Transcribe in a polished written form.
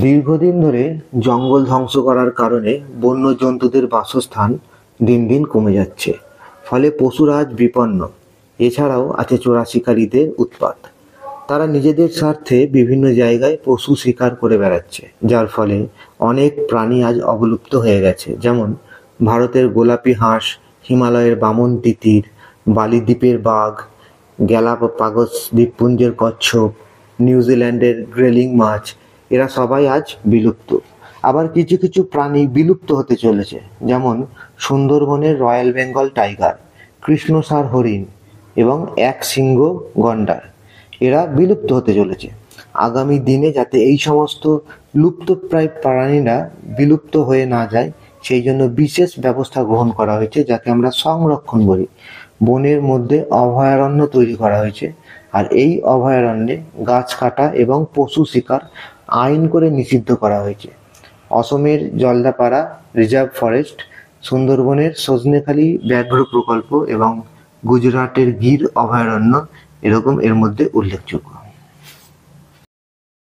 দীর্ঘদিন ধরে জঙ্গল ধ্বংস করার কারণে বন্য জন্তুদের বাসস্থান দিন দিন কমে যাচ্ছে। ফলে পশুরা আজ বিপন্ন। এছাড়াও আছে চোরা শিকারীদের উৎপাত। তারা নিজেদের স্বার্থে বিভিন্ন জায়গায় পশু শিকার করে বেড়াচ্ছে, যার ফলে অনেক প্রাণী আজ অবলুপ্ত হয়ে গেছে। যেমন ভারতের গোলাপি হাঁস, হিমালয়ের বামন তিতির, বালি দ্বীপের বাঘ, গ্যালাপাগোস দ্বীপপুঞ্জের কচ্ছপ, নিউজিল্যান্ডের গ্রেলিং মাছ, এরা সবাই আজ বিলুপ্ত। আবার কিছু কিছু প্রাণী বিলুপ্ত হতে চলেছে, যেমন সুন্দরবনের রয়্যাল বেঙ্গল টাইগার, কৃষ্ণসার হরিণ এবং এক শৃঙ্গ গন্ডার, এরা বিলুপ্ত হতে চলেছে। আগামী দিনে যাতে এই সমস্ত লুপ্তপ্রায় প্রাণীরা বিলুপ্ত হয়ে না যায়, সেই জন্য বিশেষ ব্যবস্থা গ্রহণ করা হয়েছে, যাকে আমরা সংরক্ষণ বলি। বনের মধ্যে অভয়ারণ্য তৈরি করা হয়েছে, আর এই অভয়ারণ্যে গাছ কাটা এবং পশু শিকার আইন করে নিষিদ্ধ করা হয়েছে। অসমের জলদাপাড়া রিজার্ভ ফরেস্ট, সুন্দরবনের সজনেখালি ব্যাঘ্র প্রকল্প এবং গুজরাটের গির অভয়ারণ্য এরকম এর মধ্যে উল্লেখযোগ্য।